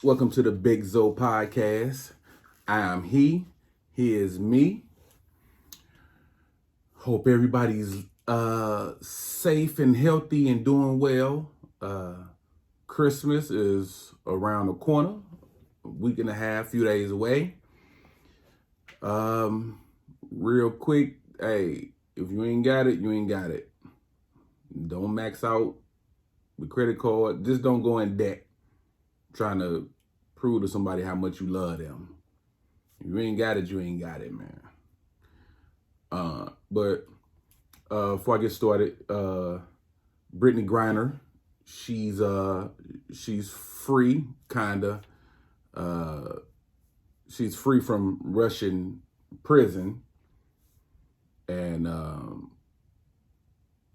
Welcome to the Big Zo podcast. I am he is me. Hope everybody's safe and healthy and doing well. Christmas is around the corner, a week and a half, few days away. Real quick, hey, if you ain't got it, you ain't got it. Don't max out the credit card. Just don't go in debt trying to prove to somebody how much you love them. If you ain't got it, you ain't got it, man. But before I get started, Brittany Griner, she's free, kinda. She's free from Russian prison, and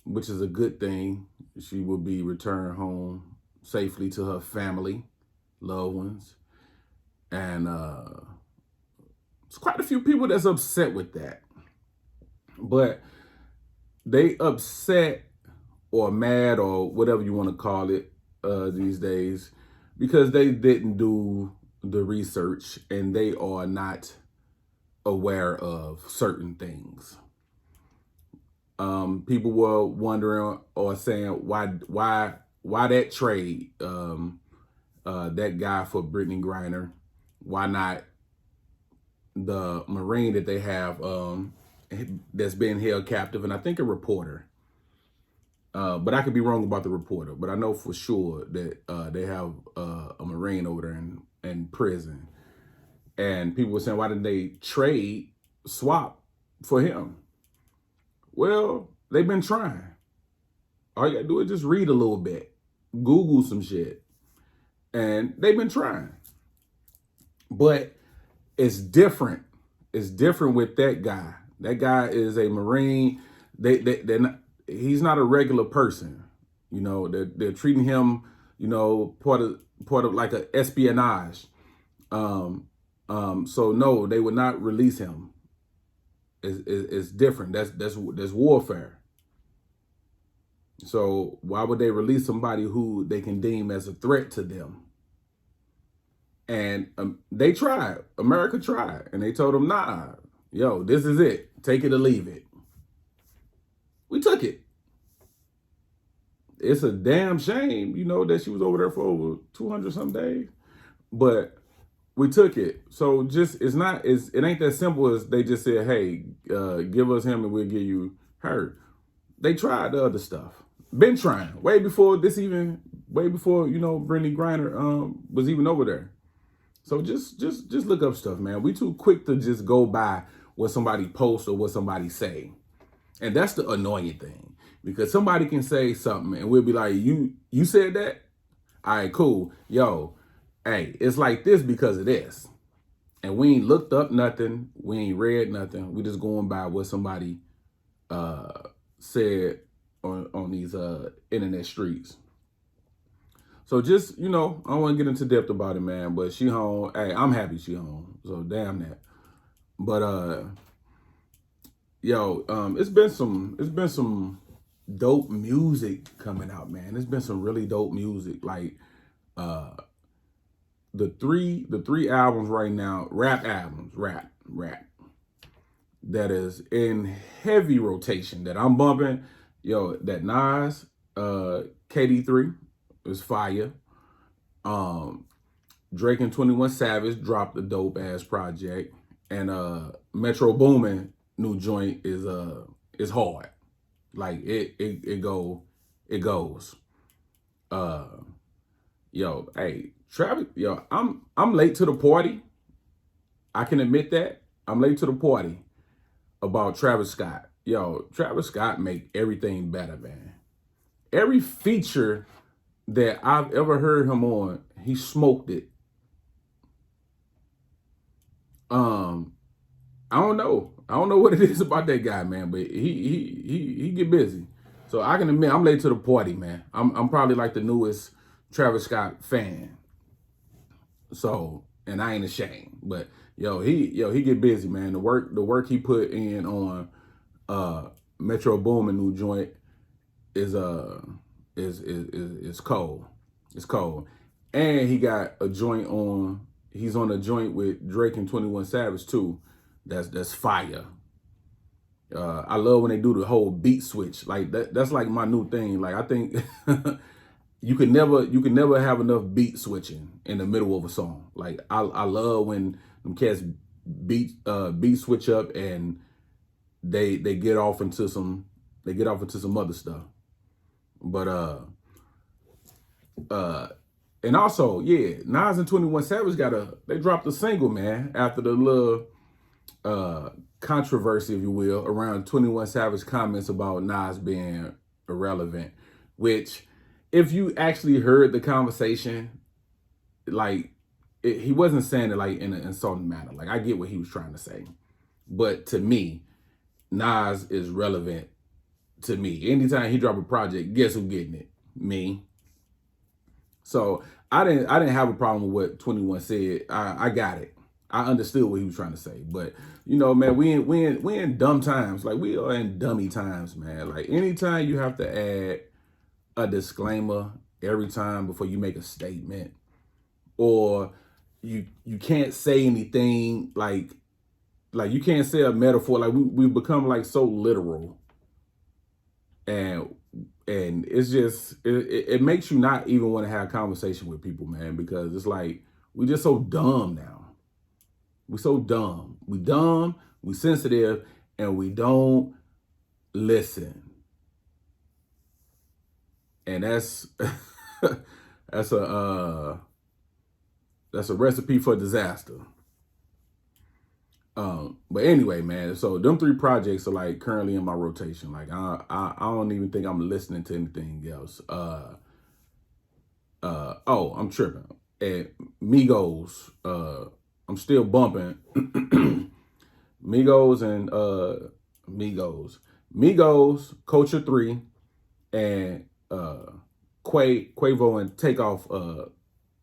which is a good thing. She will be returned home safely to her family, loved ones, and it's quite a few people that's upset with that. But they upset or mad or whatever you want to call it these days because they didn't do the research and they are not aware of certain things. People were wondering or saying why that trade, that guy for Brittany Griner, why not the Marine that they have that's been held captive, and I think a reporter. But I could be wrong about the reporter. But I know for sure that they have a Marine over there in prison. And people were saying, why didn't they swap for him? Well, they've been trying. All you gotta do is just read a little bit, Google some shit, and they've been trying. But it's different. It's different with that guy. That guy is a Marine. They're not, he's not a regular person. You know, they're treating him, you know, part of like a espionage. So no, they would not release him. It's different. That's warfare. So why would they release somebody who they can deem as a threat to them? And they tried. America tried. And they told them, nah, yo, this is it. Take it or leave it. We took it. It's a damn shame, you know, that she was over there for over 200 some days. But we took it. So just, it ain't that simple as they just said, hey, give us him and we'll give you her. They tried the other stuff. Been trying. Way before, you know, Brittany Griner was even over there. So just look up stuff, man. We too quick to just go by what somebody posts or what somebody say. And that's the annoying thing. Because somebody can say something and we'll be like, you said that? All right, cool. Yo, hey, it's like this because of this. And we ain't looked up nothing. We ain't read nothing. We just going by what somebody said on these internet streets. So just, you know, I don't want to get into depth about it, man, but she home. Hey, I'm happy she home. So damn that. But it's been some dope music coming out, man. There's been some really dope music. Like the three albums right now, rap that is in heavy rotation that I'm bumping. Yo, that Nas KD3 is fire. Drake and 21 Savage dropped a dope ass project, and Metro Boomin new joint is hard. Like it goes. Yo, hey, Travis, yo, I'm late to the party. I can admit that. I'm late to the party about Travis Scott. Yo, Travis Scott make everything better, man. Every feature that I've ever heard him on, he smoked it. I don't know what it is about that guy, man, but he get busy. So I can admit I'm late to the party, man. I'm probably like the newest Travis Scott fan. So, and I ain't ashamed, but he get busy, man. The work he put in on Metro Boomin new joint is cold. It's cold. And he got a joint on. He's on a joint with Drake and 21 Savage too. That's fire. I love when they do the whole beat switch. Like that's like my new thing. Like I think you can never have enough beat switching in the middle of a song. Like I love when them cats beat switch up and they get off into some other stuff. But and also, yeah, Nas and 21 Savage they dropped a single, man, after the little controversy, if you will, around 21 Savage comments about Nas being irrelevant, which if you actually heard the conversation, like he wasn't saying it like in an insulting manner. Like I get what he was trying to say. But to me, Nas is relevant to me. Anytime he drop a project, guess who's getting it? Me. So I didn't have a problem with what 21 said. I got it. I understood what he was trying to say. But you know, man, we in dumb times. Like we are in dummy times, man. Like anytime you have to add a disclaimer every time before you make a statement, or you can't say anything like you can't say a metaphor. Like we become like so literal, and it's just it makes you not even want to have a conversation with people, man, because it's like we just so dumb now. We so dumb. We dumb, we sensitive, and we don't listen. And that's that's a recipe for disaster. But anyway, man, so them 3 projects are like currently in my rotation. Like I don't even think I'm listening to anything else. Oh, I'm tripping. And Migos, I'm still bumping Migos and Migos, Culture 3, and Quavo and Takeoff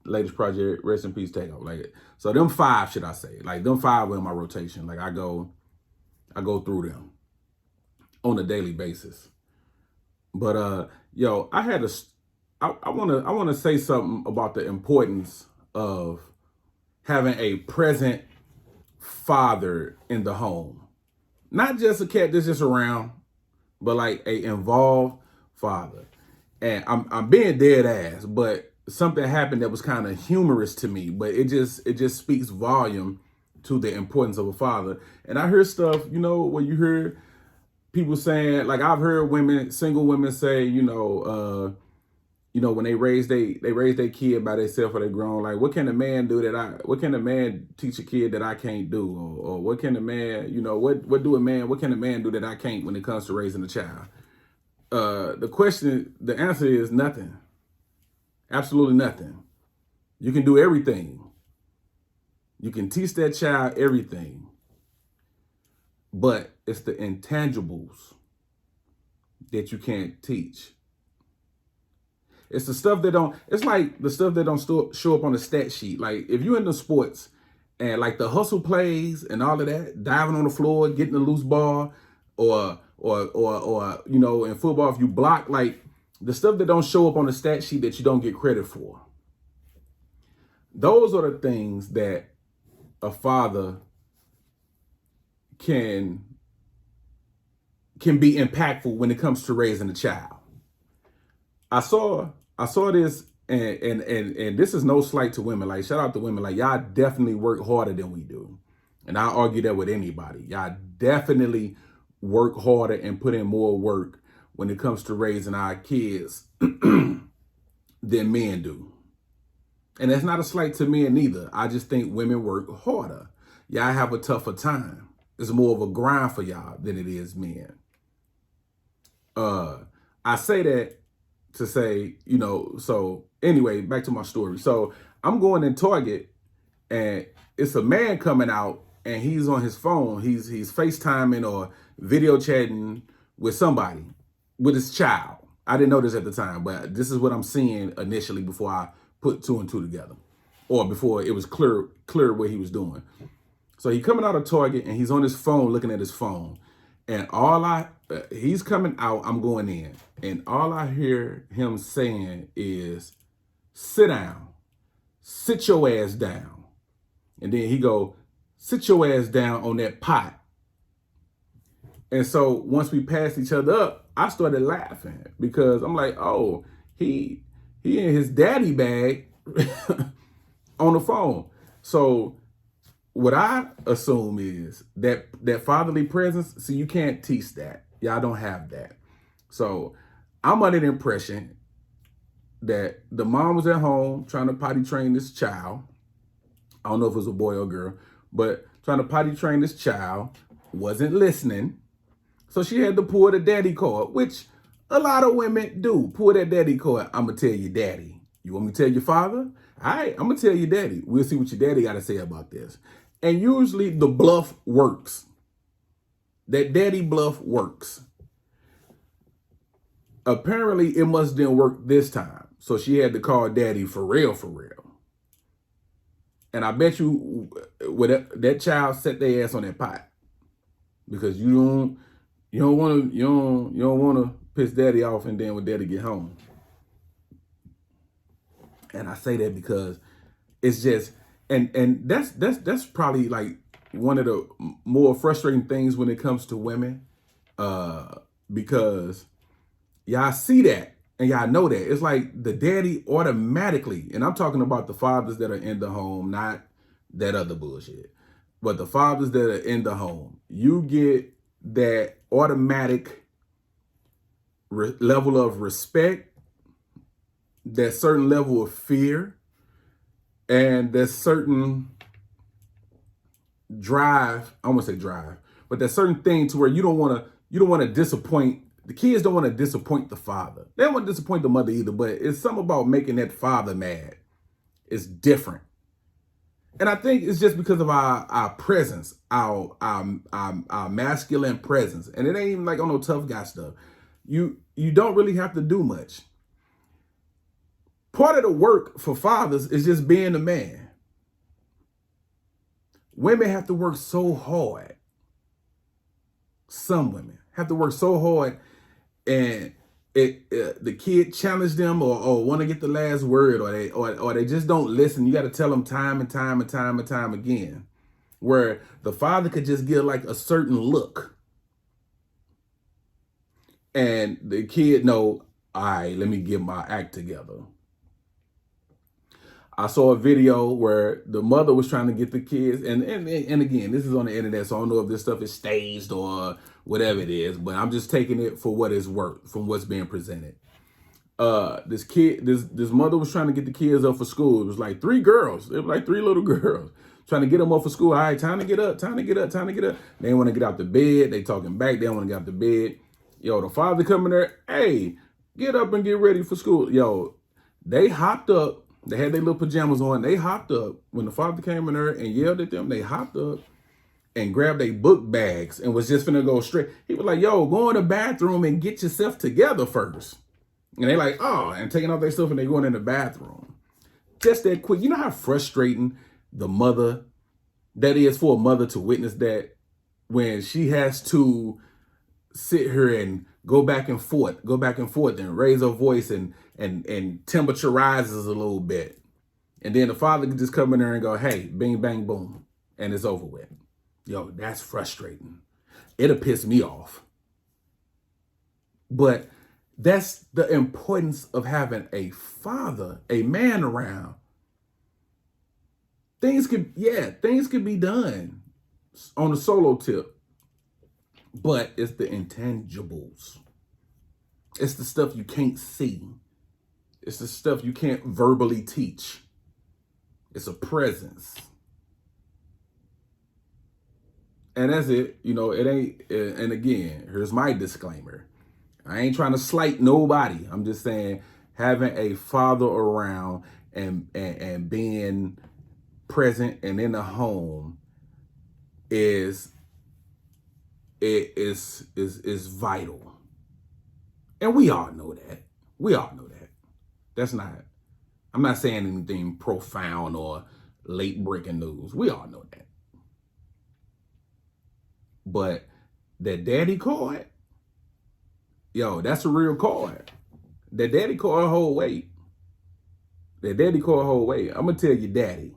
latest project, rest in peace, Takeoff. Like so them 5, should I say. Like them 5 are in my rotation. Like I go through them on a daily basis. But yo, I wanna say something about the importance of having a present father in the home. Not just a cat that's just around, but like a involved father. And I'm being dead ass, but something happened that was kind of humorous to me, but it just speaks volume to the importance of a father. And I hear stuff, you know, when you hear people saying, like I've heard single women say, when they raise their kid by themselves or they grown, like what can a man teach a kid that I can't do? Or what can a man, what can a man do that I can't when it comes to raising a child? The answer is nothing. Absolutely nothing. You can do everything. You can teach that child everything. But it's the intangibles that you can't teach. It's the stuff it's like the stuff that don't show up on the stat sheet. Like if you're into sports and like the hustle plays and all of that, diving on the floor, getting a loose ball, or in football, if you block, like the stuff that don't show up on the stat sheet that you don't get credit for. Those are the things that a father can be impactful when it comes to raising a child. I saw this, and this is no slight to women. Like shout out to women. Like y'all definitely work harder than we do, and I argue that with anybody. Y'all definitely work harder and put in more work when it comes to raising our kids than men do. And that's not a slight to men either. I just think women work harder. Y'all have a tougher time. It's more of a grind for y'all than it is men. I say that to say, so anyway, back to my story. So I'm going in Target and it's a man coming out and he's on his phone. He's FaceTiming or video chatting with somebody, with his child. I didn't know this at the time, but this is what I'm seeing initially before I put 2 and 2 together, or before it was clear what he was doing. So he coming out of Target and he's on his phone, looking at his phone, and he's coming out, I'm going in, and all I hear him saying is, sit down. sit your ass down. And then he go, sit your ass down on that pot. And so once we passed each other up, I started laughing because I'm like, oh, he in his daddy bag on the phone. So what I assume is that fatherly presence, see, you can't teach that. Y'all don't have that. So I'm under the impression that the mom was at home trying to potty train this child. I don't know if it was a boy or girl, but trying to potty train this child, wasn't listening. So she had to pull the daddy card, which a lot of women do. Pull that daddy card. I'm going to tell your daddy. You want me to tell your father? All right, I'm going to tell your daddy. We'll see what your daddy got to say about this. And usually the bluff works. That daddy bluff works. Apparently it must didn't work this time. So she had to call daddy for real, for real. And I bet you that child set their ass on that pot. Because you don't want to piss daddy off and then when daddy get home. And I say that because it's just and that's probably like one of the more frustrating things when it comes to women. Because y'all see that and y'all know that. It's like the daddy automatically, and I'm talking about the fathers that are in the home, not that other bullshit. But the fathers that are in the home, you get that automatic level of respect, that certain level of fear, and that certain drive. I won't say drive, but that certain thing to where you don't want to disappoint. The kids don't want to disappoint the father. They don't want to disappoint the mother either, but it's something about making that father mad. It's different. And I think it's just because of our presence, our masculine presence. And it ain't even like on no tough guy stuff. You don't really have to do much. Part of the work for fathers is just being a man. Women have to work so hard. Some women have to work so hard, and the kid challenge them or want to get the last word, or they just don't listen. You got to tell them time and time and time and time again, where the father could just give like a certain look, and the kid know, all right, let me get my act together. I saw a video where the mother was trying to get the kids, and again, this is on the internet, so I don't know if this stuff is staged or whatever it is, but I'm just taking it for what it's worth from what's being presented. This mother was trying to get the kids up for school. It was like three girls. It was like three little girls trying to get them up for school. All right, time to get up, time to get up, time to get up. They want to get out the bed. They talking back. They don't want to get out the bed. Yo, the father coming there. Hey, get up and get ready for school. Yo, they hopped up. They had their little pajamas on. They hopped up. When the father came in there and yelled at them, they hopped up and grabbed their book bags and was just finna go straight. He was like, yo, go in the bathroom and get yourself together first. And they like, oh, and taking off their stuff and they going in the bathroom. Just that quick. You know how frustrating that is for a mother to witness that, when she has to sit here and go back and forth and raise her voice and temperature rises a little bit. And then the father can just come in there and go, hey, bing, bang, boom. And it's over with. Yo, that's frustrating. It'll piss me off. But that's the importance of having a father, a man around. Things could be done on a solo tip. But it's the intangibles. It's the stuff you can't see. It's the stuff you can't verbally teach. It's a presence. And that's it. You know, it ain't, and again, here's my disclaimer. I ain't trying to slight nobody. I'm just saying having a father around and being present and in the home is vital. And we all know that. We all know that. I'm not saying anything profound or late breaking news. We all know that. But that daddy card, yo, that's a real card. That daddy card hold weight. That daddy call whole way. I'm gonna tell your daddy.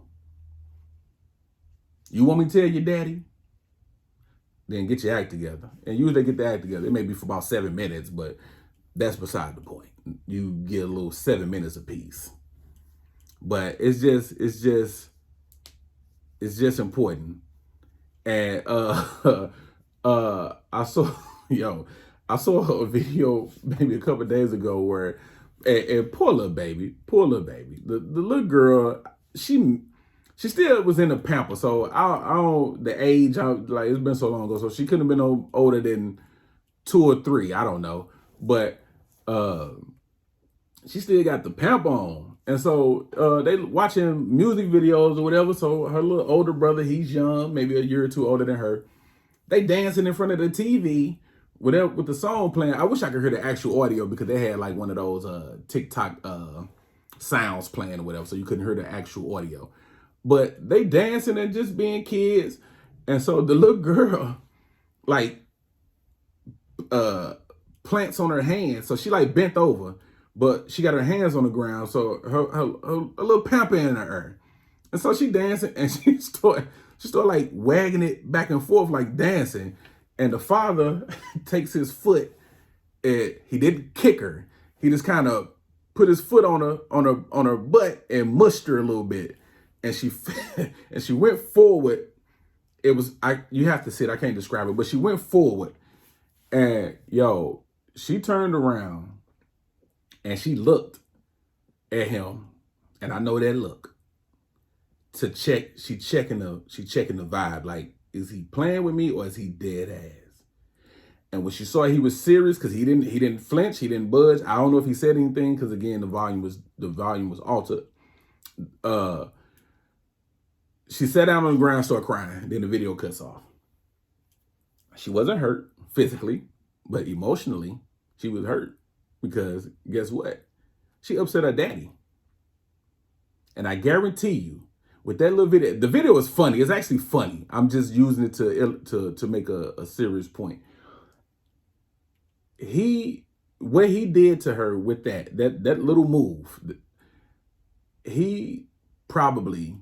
You want me to tell your daddy? Then get your act together. And usually they get the act together. It may be for about 7 minutes, but that's beside the point. You get a little 7 minutes apiece. But it's just important. And I saw I saw a video maybe a couple of days ago where and poor little baby. The little girl, she still was in the pamper. So I don't the age, like it's been so long ago. So she couldn't have been older than 2 or 3. I don't know. But she still got the pamper on. And so they watching music videos or whatever. So her little older brother, he's young, maybe a year or 2 older than her. They dancing in front of the TV with the song playing. I wish I could hear the actual audio because they had like one of those TikTok sounds playing or whatever. So you couldn't hear the actual audio. But they dancing and just being kids. And so the little girl, like, plants on her hands. So she like bent over, but she got her hands on the ground. So her a little pamper in her. And so she dancing and she started like wagging it back and forth like dancing. And the father takes his foot and he didn't kick her. He just kind of put his foot on her butt and mushed her a little bit. And she went forward. It was you have to see it. I can't describe it, but she went forward. And she turned around and she looked at him, and I know that look. To check, she checking the vibe. Like, is he playing with me or is he dead ass? And when she saw he was serious, because he didn't flinch, he didn't budge. I don't know if he said anything because again the volume was altered. She sat down on the ground, started crying. Then the video cuts off. She wasn't hurt physically, but emotionally, she was hurt because guess what? She upset her daddy. And I guarantee you, with that little video, the video is funny. It's actually funny. I'm just using it to make a serious point. What he did to her with that little move, he probably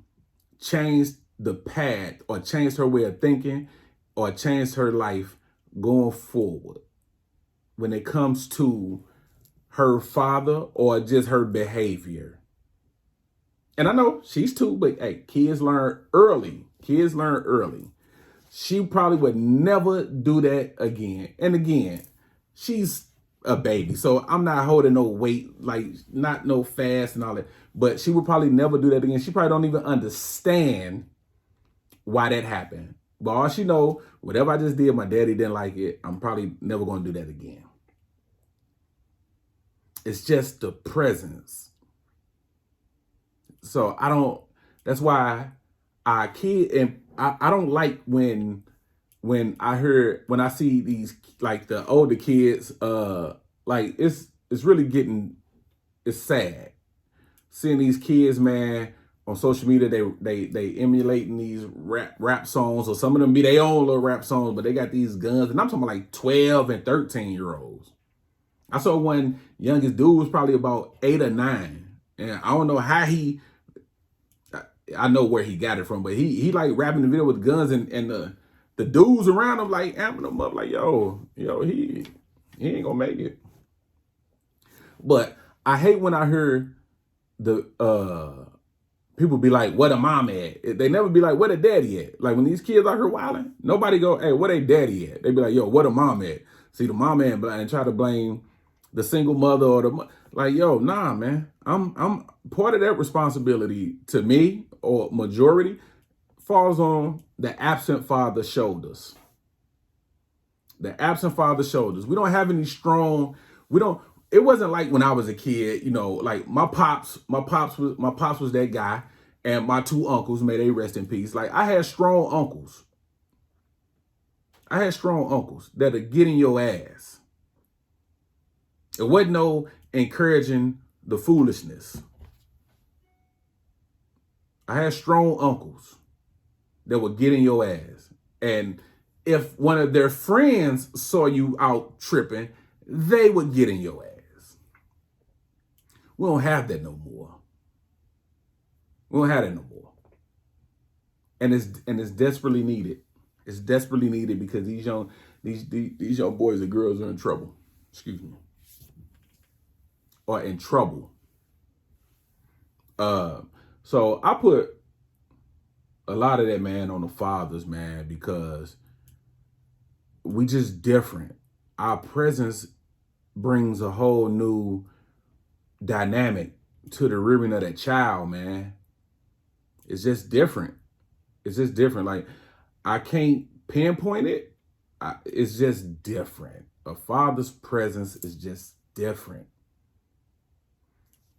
changed the path or changed her way of thinking or changed her life going forward when it comes to her father or just her behavior. And I know she's 2, but hey, kids learn early. She probably would never do that again. And again, she's a baby, so I'm not holding no weight, like not no fast and all that. But she would probably never do that again. She probably don't even understand why that happened. But all she know, whatever I just did, my daddy didn't like it. I'm probably never going to do that again. It's just the presence. So that's why I don't like when I see these, like the older kids, like it's really it's sad. Seeing these kids, man, on social media, they emulating these rap songs, or some of them be their own little rap songs, but they got these guns, and I'm talking about like 12 and 13-year-olds. I saw one youngest dude was probably about 8 or 9, and I don't know how I know where he got it from, but he like rapping the video with guns, and the dudes around him like amping him up like, yo, he ain't gonna make it. But I hate when I hear the people be like, where the mom at? They never be like, where the daddy at? Like when these kids out here wilding, nobody go, hey, where they daddy at? They be like, yo, where the mom at? See the mom at and try to blame the single mother or like, yo, nah, man. I'm part of that responsibility to me, or majority, falls on the absent father's shoulders. The absent father's shoulders. We don't have any strong, it wasn't like when I was a kid, like my pops was that guy, and my 2 uncles, may they rest in peace. Like I had strong uncles. That'll get in your ass. It wasn't no encouraging the foolishness. I had strong uncles that would get in your ass. And if one of their friends saw you out tripping, they would get in your ass. We don't have that no more. We don't have that no more. And it's desperately needed. It's desperately needed because these young boys and girls are in trouble. Excuse me. Or in trouble. So I put a lot of that, man, on the fathers, man, because we just different. Our presence brings a whole new dynamic to the rearing of that child, man. It's just different. It's just different. Like, I can't pinpoint it. It's just different. A father's presence is just different.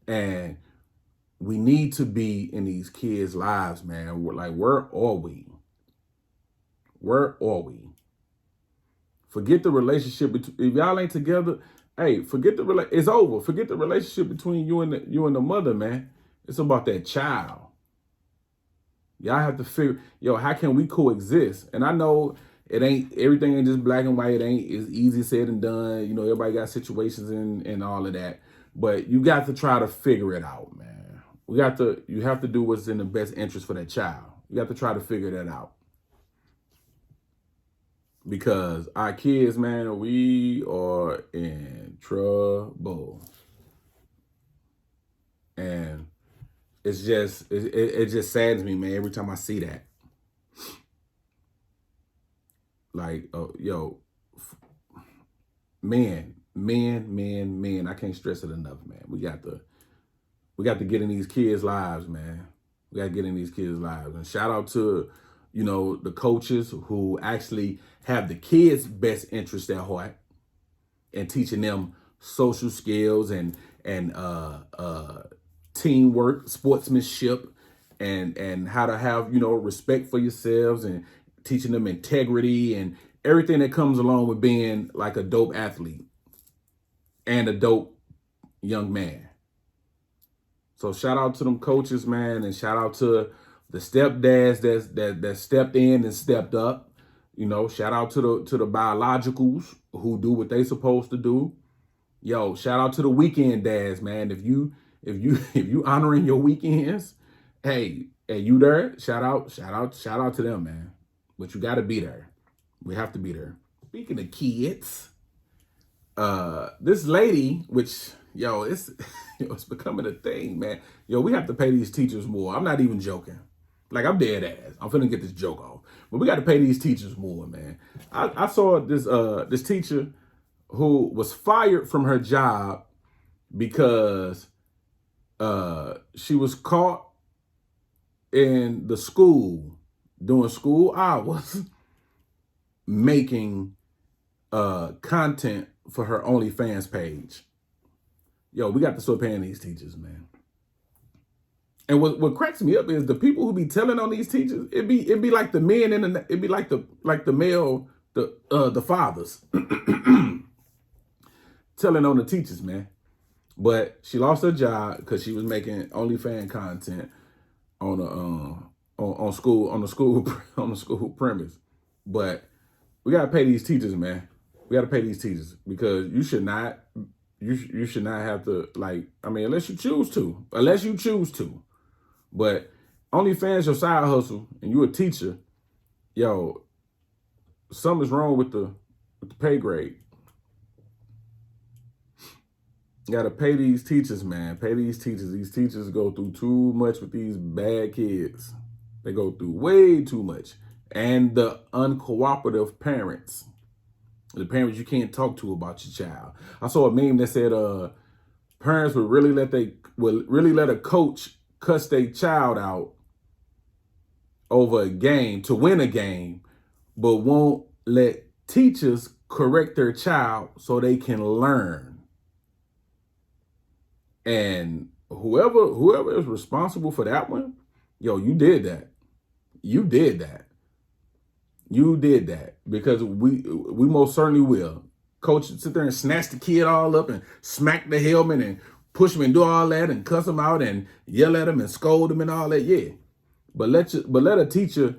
And we need to be in these kids' lives, man. Like, where are we? Where are we? Forget the relationship between, if y'all ain't together, hey, forget the it's over. Forget the relationship between you and the mother, man. It's about that child. Y'all have to figure, how can we coexist? And I know everything ain't just black and white. It ain't as easy said and done. Everybody got situations and all of that. But you got to try to figure it out, man. You have to do what's in the best interest for that child. You have to try to figure that out. Because our kids, man, we are in trouble. And it's just, it just saddens me, man, every time I see that. Like, men. I can't stress it enough, man. We got to get in these kids' lives, man. We got to get in these kids' lives. And shout out to, the coaches who actually have the kids' best interest at heart and teaching them social skills and teamwork, sportsmanship, and how to have, respect for yourselves, and teaching them integrity and everything that comes along with being like a dope athlete and a dope young man. So shout out to them coaches, man, and shout out to the stepdads that stepped in and stepped up. Shout out to the biologicals who do what they supposed to do. Shout out to the weekend dads, man. If you honoring your weekends, hey, you there? Shout out to them, man. But you got to be there. We have to be there. Speaking of kids, this lady, which it's becoming a thing, man. We have to pay these teachers more. I'm not even joking. Like, I'm dead ass. I'm finna get this joke off. But we got to pay these teachers more, man. I saw this teacher who was fired from her job because she was caught in the school during school hours making content for her OnlyFans page. We got to start paying these teachers, man. And what cracks me up is the people who be telling on these teachers. It'd be like the men and it'd be like the male, the fathers telling on the teachers, man. But she lost her job because she was making OnlyFans content on the school premise. But we gotta pay these teachers, man. We gotta pay these teachers because you should not have to, unless you choose to. But OnlyFans your side hustle and you a teacher, something's wrong with the pay grade. You gotta pay these teachers, man. Pay these teachers. These teachers go through too much with these bad kids. They go through way too much. And the uncooperative parents. The parents you can't talk to about your child. I saw a meme that said parents would really let a coach cuss their child out over a game to win a game, but won't let teachers correct their child so they can learn. And whoever is responsible for that one, you did that. You did that because we most certainly will. Coach sit there and snatch the kid all up and smack the helmet and push him and do all that and cuss him out and yell at him and scold him and all that. Yeah, but let a teacher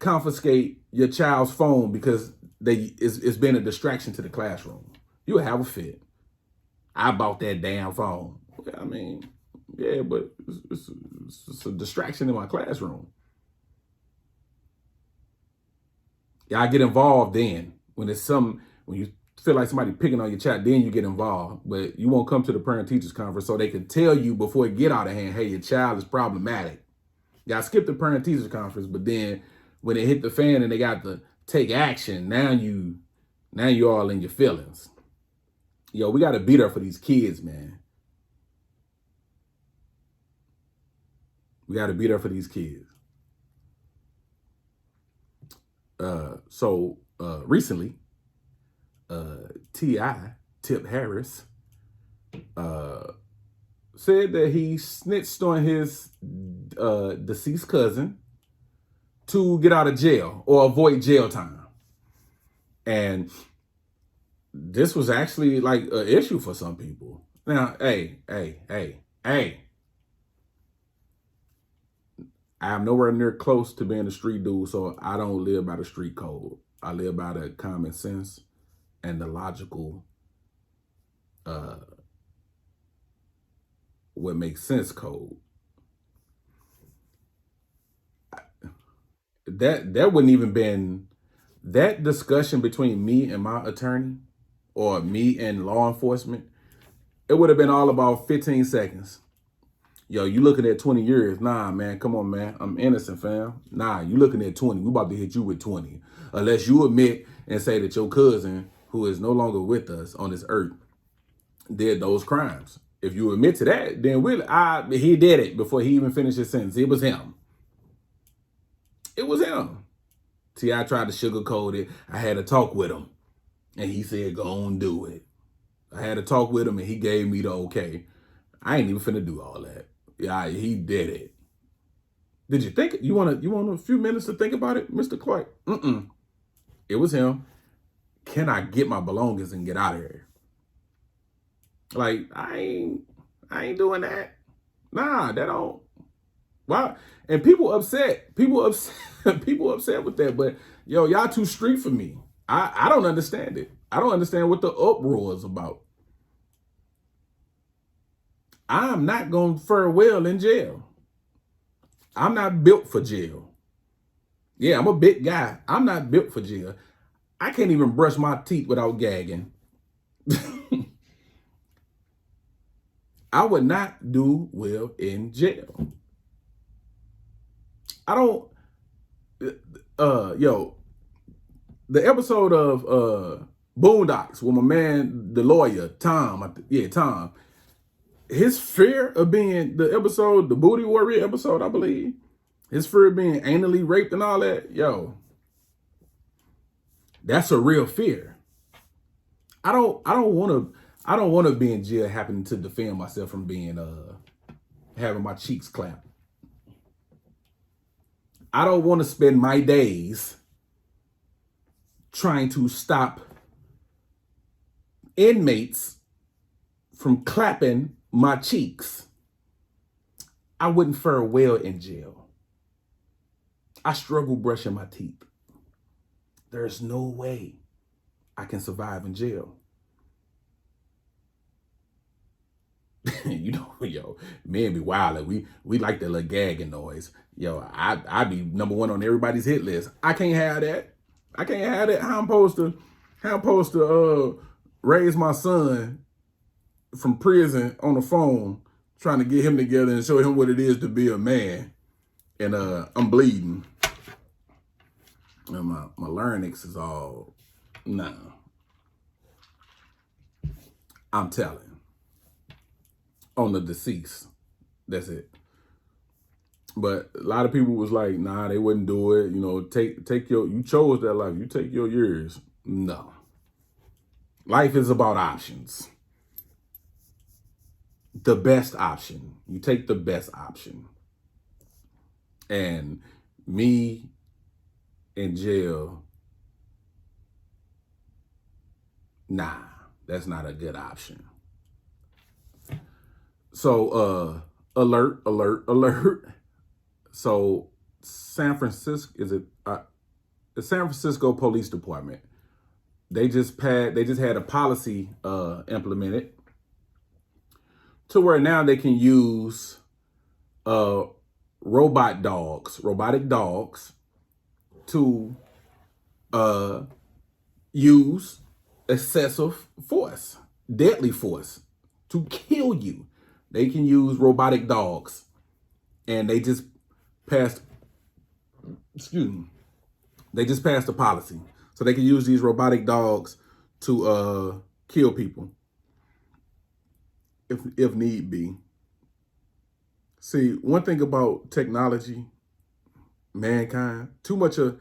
confiscate your child's phone because it's been a distraction to the classroom. You'll have a fit. I bought that damn phone. I mean, yeah, but it's it's a distraction in my classroom. Yeah, I get involved then when you feel like somebody picking on your child, then you get involved. But you won't come to the parent teachers conference so they can tell you before it get out of hand, hey, your child is problematic. Yeah, I skipped the parent teachers conference, but then when it hit the fan and they got to take action, now you all in your feelings. Yo, we got to beat up for these kids, man. We got to beat up for these kids. So recently, T.I. Tip Harris said that he snitched on his deceased cousin to get out of jail or avoid jail time. And this was actually like an issue for some people. Now, hey. I'm nowhere near close to being a street dude, so I don't live by the street code. I live by the common sense and the logical, what makes sense code. That wouldn't even been that discussion between me and my attorney or me and law enforcement. It would have been all about 15 seconds. Yo, you looking at 20 years. Nah, man, come on, man. I'm innocent, fam. Nah, you looking at 20. We about to hit you with 20. Unless you admit and say that your cousin, who is no longer with us on this earth, did those crimes. If you admit to that, then he did it before he even finished his sentence. It was him. It was him. T.I. tried to sugarcoat it. I had a talk with him, and he said, go on, do it. I had a talk with him, and he gave me the okay. I ain't even finna do all that. Yeah, he did it. Did you think you want a few minutes to think about it, Mr. Clark? It was him. Can I get my belongings and get out of here? Like, I ain't doing that. Nah, that don't. Wow. And people upset. People upset with that. But yo, y'all too street for me. I don't understand it. I don't understand what the uproar is about. I'm not going to fare well in jail. I'm not built for jail. Yeah, I'm a big guy. I'm not built for jail. I can't even brush my teeth without gagging. I would not do well in jail. I don't, the episode of Boondocks with my man, the lawyer, Tom, his fear of being the Booty Warrior episode, I believe, his fear of being anally raped and all that, yo, that's a real fear. I don't want to be in jail happening to defend myself from being having my cheeks clapped. I don't want to spend my days trying to stop inmates from clapping my cheeks. I wouldn't fare well in jail. I struggle brushing my teeth. There's no way I can survive in jail. Yo, men be wild. We like that little gagging noise. Yo, I be number one on everybody's hit list. I can't have that. I can't have that. How I'm supposed to raise my son from prison on the phone, trying to get him together and show him what it is to be a man. And I'm bleeding. And my larynx is all, nah. I'm telling. On the deceased. That's it. But a lot of people was like, nah, they wouldn't do it. You know, you chose that life. You take your years. No. Life is about options. The best option. You take the best option. And me in jail, nah, that's not a good option. So, alert. So San Francisco, the San Francisco Police Department, they just had a policy implemented to where now they can use robotic dogs, to use excessive force, deadly force, to kill you. They can use robotic dogs, and they just passed. Excuse me. They just passed a policy, so they can use these robotic dogs to kill people if need be. See, one thing about technology, mankind, too much of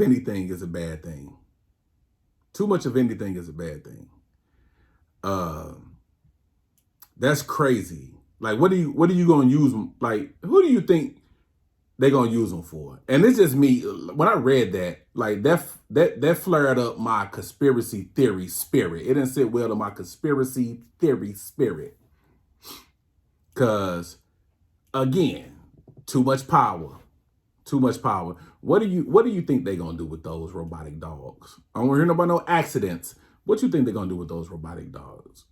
anything is a bad thing. Too much of anything is a bad thing. That's crazy. Like, what are you gonna use them? Like, who do you think they're gonna use them for? And it's just me. When I read that, like that flared up my conspiracy theory spirit. It didn't sit well to my conspiracy theory spirit. Cause again, too much power. Too much power. What do you think they're gonna do with those robotic dogs? I don't hear about no accidents. What you think they're gonna do with those robotic dogs?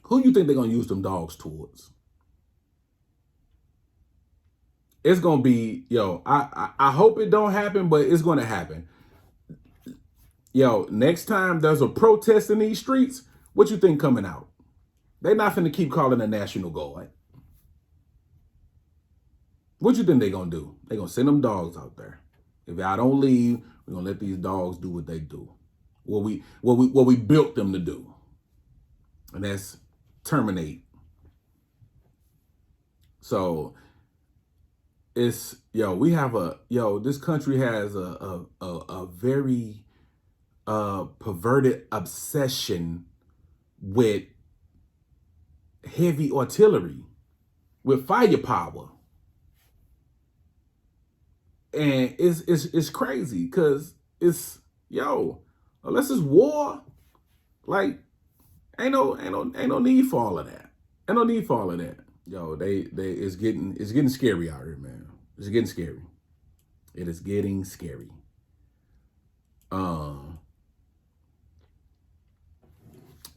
Who you think they're gonna use them dogs towards? It's gonna be, yo, I hope it don't happen, but it's gonna happen. Yo, next time there's a protest in these streets, what you think coming out? They're not finna keep calling the National Guard. What you think they gonna do? They gonna send them dogs out there. If y'all don't leave, we're gonna let these dogs do what they do. What we built them to do. And that's terminate. So it's, this country has a very perverted obsession with heavy artillery, with firepower. And it's crazy because it's, unless it's war, like ain't no need for all of that. Ain't no need for all of that. Yo, it's getting scary out here, man. It's getting scary. It is getting scary.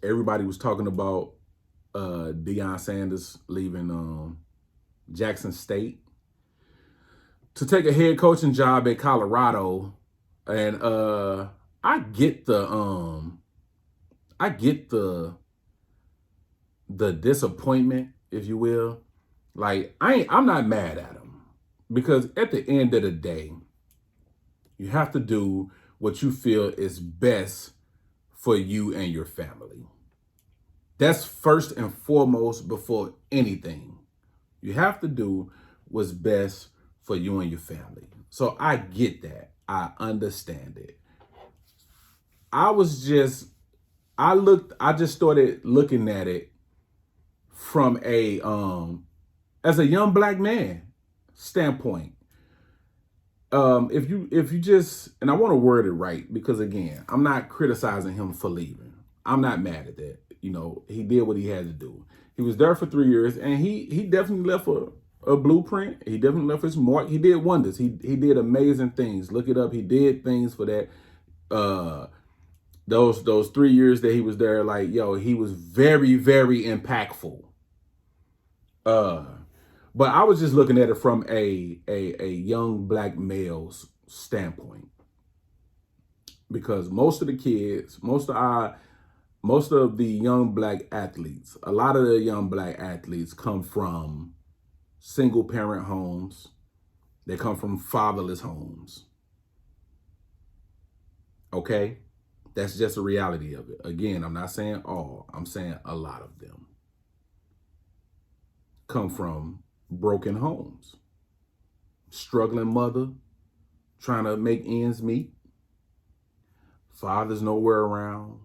Everybody was talking about Deion Sanders leaving Jackson State to take a head coaching job at Colorado. And I get the disappointment, if you will. Like, I'm not mad at him, because at the end of the day, you have to do what you feel is best for you and your family. That's first and foremost before anything. You have to do what's best for you and your family. So I get that. I understand it. I just started looking at it from a as a young black man standpoint. If you just, and I want to word it right, because again, I'm not criticizing him for leaving. I'm not mad at that. He did what he had to do. He was there for 3 years, and he definitely left a blueprint. He definitely left his mark. He did wonders. He did amazing things. Look it up. He did things for that. Those 3 years that he was there, like, he was very, very impactful. But I was just looking at it from a young black male's standpoint, because most of the kids, most of the young black athletes, a lot of the young black athletes come from single parent homes. They come from fatherless homes. Okay? That's just a reality of it. Again, I'm not saying all. I'm saying a lot of them come from broken homes. Struggling mother, trying to make ends meet. Father's nowhere around.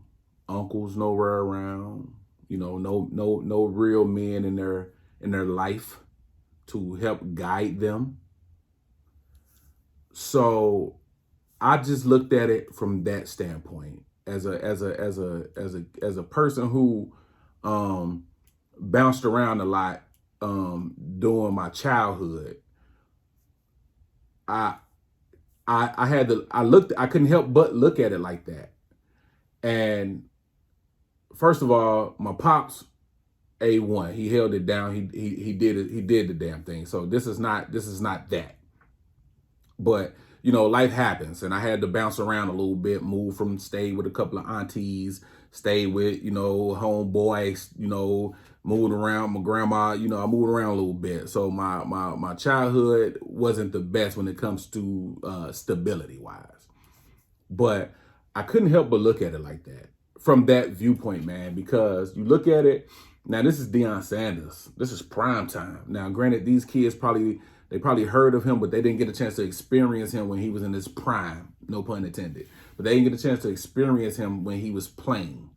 Uncles nowhere around. No real men in their life to help guide them. So I just looked at it from that standpoint, as a person who bounced around a lot during my childhood. I couldn't help but look at it like that. And first of all, my pops A1. He held it down. He did it. He did the damn thing. So this is not that. But life happens, and I had to bounce around a little bit, move from stay with a couple of aunties, stay with homeboys, moving around my grandma. I moved around a little bit. So my childhood wasn't the best when it comes to stability wise. But I couldn't help but look at it like that, from that viewpoint, man, because you look at it. Now, this is Deion Sanders. This is prime time. Now, granted, these kids probably heard of him, but they didn't get a chance to experience him when he was in his prime. No pun intended. But they didn't get a chance to experience him when he was playing.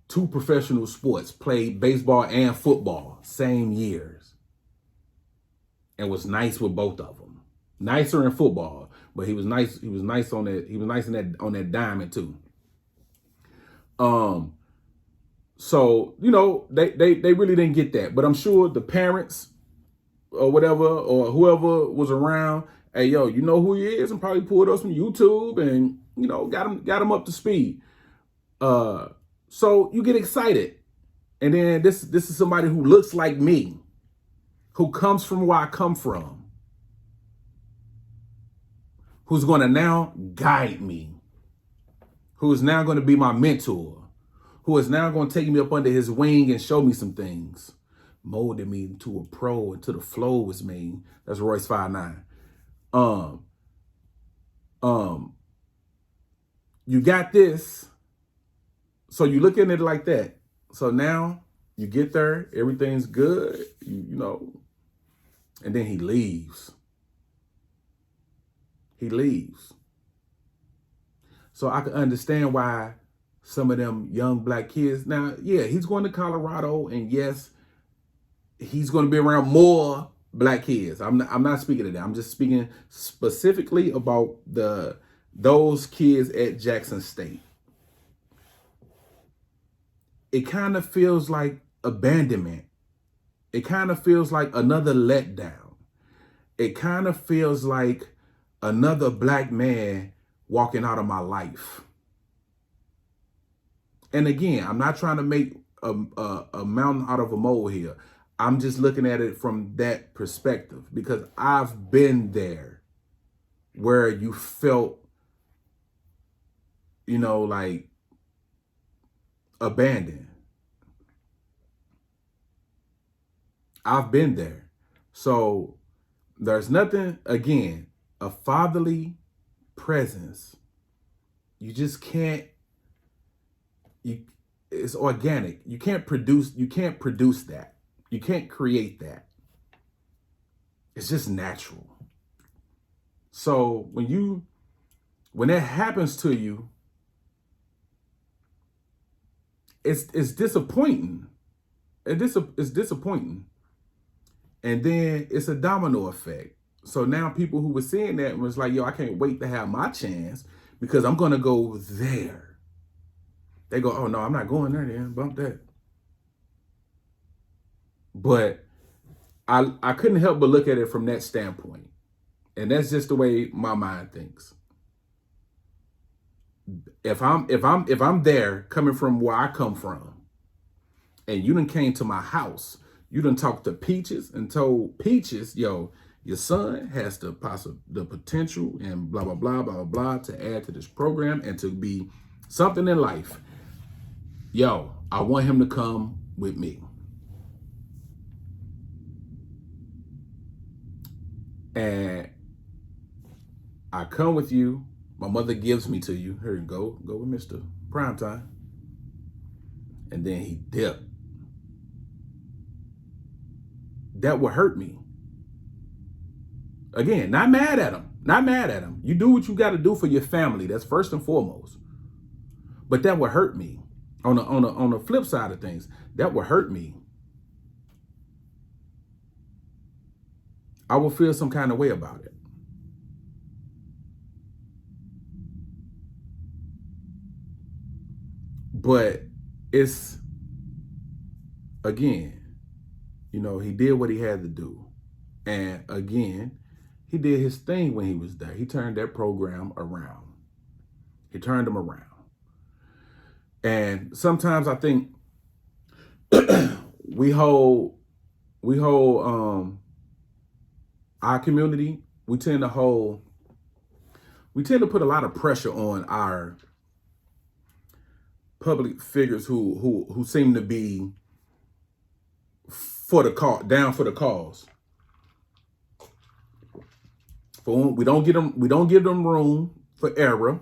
Two professional sports, played baseball and football, same years, and was nice with both of them. Nicer in football, but he was nice. He was nice on that. He was nice on that diamond too. So they really didn't get that, but I'm sure the parents or whatever or whoever was around, hey yo, you know who he is, and probably pulled us from YouTube and got him up to speed. So you get excited, and then this is somebody who looks like me, who comes from where I come from, who's going to now guide me, who is now going to be my mentor, who is now going to take me up under his wing and show me some things, molded me into a pro until the flow was made. That's Royce 5'9". You got this. So you look at it like that. So now you get there, everything's good, and then he leaves. He leaves. So I can understand why some of them young black kids, now, yeah, he's going to Colorado, and yes, he's going to be around more black kids. I'm not speaking of that. I'm just speaking specifically about those kids at Jackson State. It kind of feels like abandonment. It kind of feels like another letdown. It kind of feels like another black man walking out of my life. And again, I'm not trying to make a mountain out of a molehill. I'm just looking at it from that perspective, because I've been there where you felt, like abandoned. I've been there. So there's nothing, again, a fatherly presence. You just can't, it's organic. You can't produce that. You can't create that. It's just natural. So when that happens to you, it's disappointing. It's disappointing. And then it's a domino effect. So now people who were seeing that was like, yo, I can't wait to have my chance because I'm going to go there. They go, oh, no, I'm not going there then. Bump that. But I couldn't help but look at it from that standpoint. And that's just the way my mind thinks. If I'm there coming from where I come from, and you done came to my house, you done talked to Peaches and told Peaches, yo, your son has the potential and blah, blah, blah, blah, blah, to add to this program and to be something in life. Yo, I want him to come with me. And I come with you. My mother gives me to you. Here you go. Go with Mr. Primetime. And then he dipped. That would hurt me. Again, not mad at him. Not mad at him. You do what you got to do for your family. That's first and foremost. But that would hurt me. On the flip side of things, that would hurt me. I will feel some kind of way about it. But it's, again, he did what he had to do. And again, he did his thing when he was there. He turned that program around. He turned them around. And sometimes I think we hold our community, we tend to put a lot of pressure on our public figures who seem to be down for the cause. We don't give them room for error,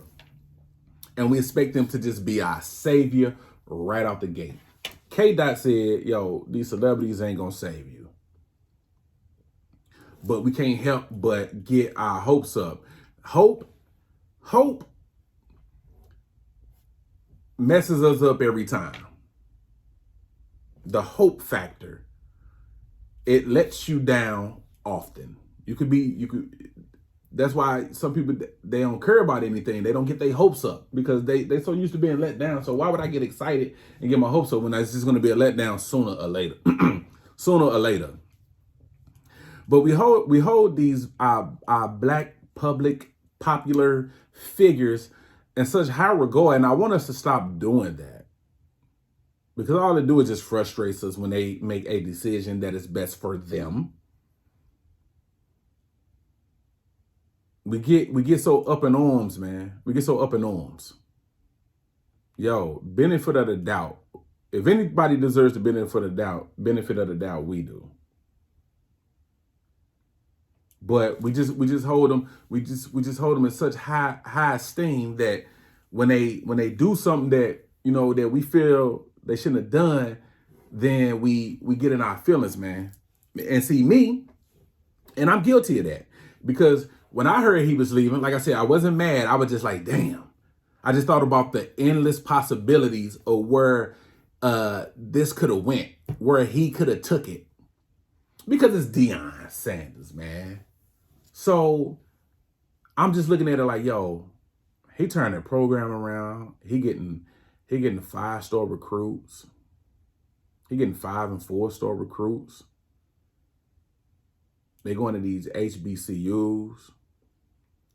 and we expect them to just be our savior right out the gate. K. Dot said, "Yo, these celebrities ain't gonna save you, but we can't help but get our hopes up. Hope messes us up every time. The hope factor, it lets you down often. You could. That's why some people, they don't care about anything. They don't get their hopes up because they so used to being let down. So why would I get excited and get my hopes up when it's just going to be a letdown sooner or later? Sooner or later. But we hold these our black public popular figures in such high regard, and I want us to stop doing that, because all they do is just frustrates us when they make a decision that is best for them. We get so up in arms, man. We get so up in arms. Yo, benefit of the doubt. If anybody deserves the benefit of the doubt, we do. But we just hold them. We just hold them in such high esteem that when they do something that that we feel they shouldn't have done, then we get in our feelings, man. And see me, and I'm guilty of that, because when I heard he was leaving, like I said, I wasn't mad. I was just like, damn. I just thought about the endless possibilities of where this could have went, where he could have took it, because it's Deion Sanders, man. So I'm just looking at it like, yo, he turned the program around. He getting 5-star recruits. He getting 5 and 4-star recruits. They going to these HBCUs.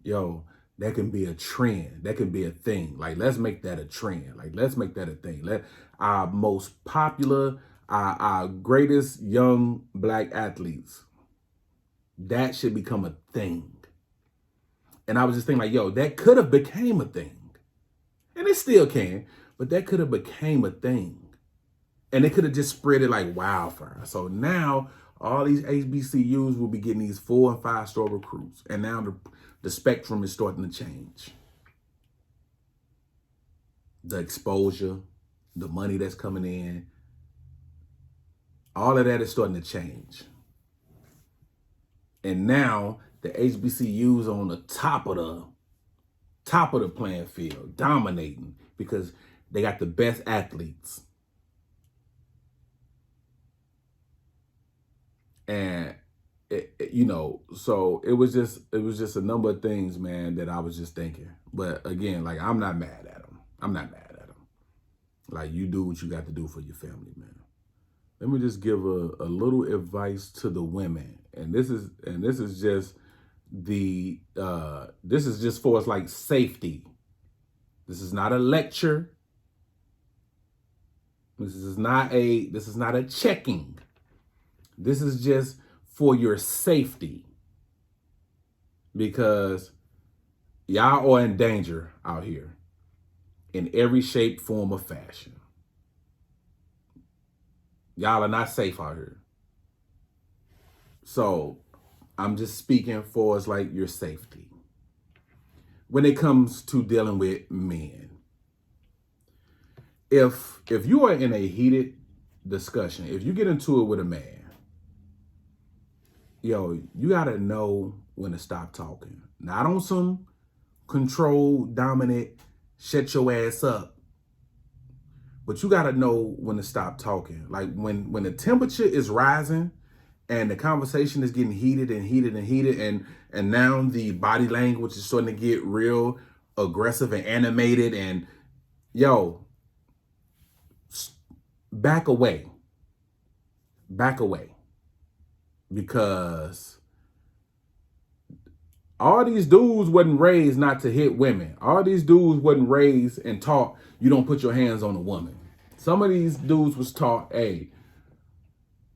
Yo, that can be a trend. That can be a thing. Like, let's make that a trend. Like, let's make that a thing. Let our most popular, our greatest young black athletes, that should become a thing. And I was just thinking like, yo, that could have became a thing. And it still can, but that could have became a thing. And it could have just spread it like wildfire. So now all these HBCUs will be getting these 4 and 5-star recruits. And now the spectrum is starting to change. The exposure, the money that's coming in, all of that is starting to change. And now the HBCUs on the top of the playing field, dominating, because they got the best athletes. And so it was just a number of things, man, that I was just thinking. But again, like, I'm not mad at him. Like, you do what you got to do for your family, man. Let me just give a little advice to the women, and this is just for us, like, safety. This is not a lecture. This is not a checking. This is just for your safety, because y'all are in danger out here in every shape, form, or fashion. Y'all are not safe out here. So I'm just speaking for us, like, your safety. When it comes to dealing with men, if you are in a heated discussion, if you get into it with a man, yo, you gotta know when to stop talking. Not on some control, dominant, shut your ass up. But you gotta know when to stop talking. Like, when the temperature is rising and the conversation is getting heated, and now the body language is starting to get real aggressive and animated, and yo, back away. Because All these dudes wasn't raised not to hit women. All these dudes wasn't raised and taught you don't put your hands on a woman. Some of these dudes was taught, hey,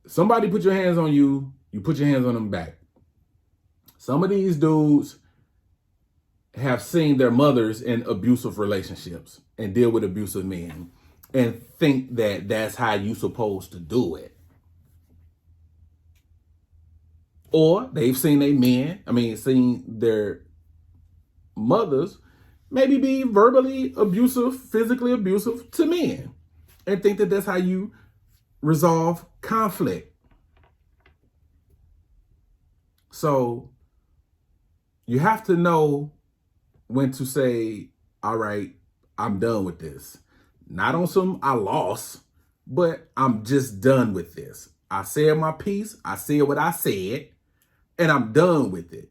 somebody put your hands on you, you put your hands on them back. Some of these dudes have seen their mothers in abusive relationships and deal with abusive men and think that that's how you supposed to do it. Or they've seen seen their mothers maybe be verbally abusive, physically abusive to men and think that that's how you resolve conflict. So you have to know when to say, all right, I'm done with this. Not on some I lost, but I'm just done with this. I said my piece. I said what I said, and I'm done with it.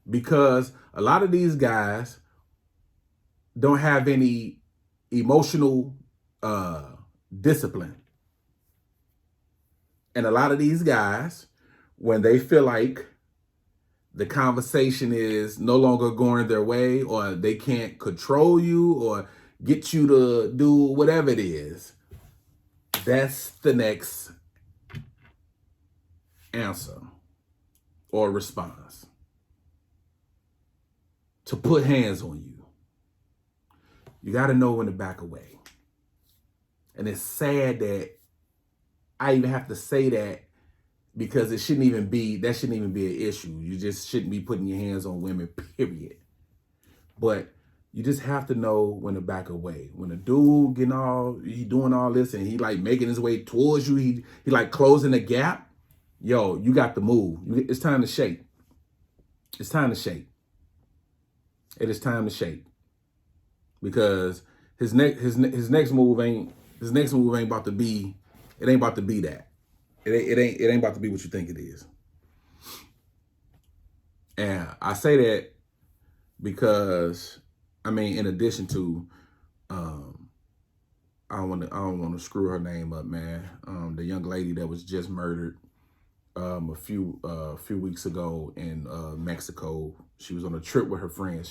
Because a lot of these guys don't have any emotional discipline. And a lot of these guys, when they feel like the conversation is no longer going their way, or they can't control you or get you to do whatever it is, that's the next answer or response. To put hands on you. You got to know when to back away. And it's sad that I even have to say that, because that shouldn't even be an issue. You just shouldn't be putting your hands on women, period. But you just have to know when to back away. When a dude he doing all this and he like making his way towards you, he like closing the gap, yo, you got to move. It's time to shake. It's time to shake. It is time to shake. Because his next move ain't about to be, it ain't about to be that. It ain't about to be what you think it is. And I say that because, in addition to, I don't want to screw her name up, man. The young lady that was just murdered a few weeks ago in Mexico. She was on a trip with her friend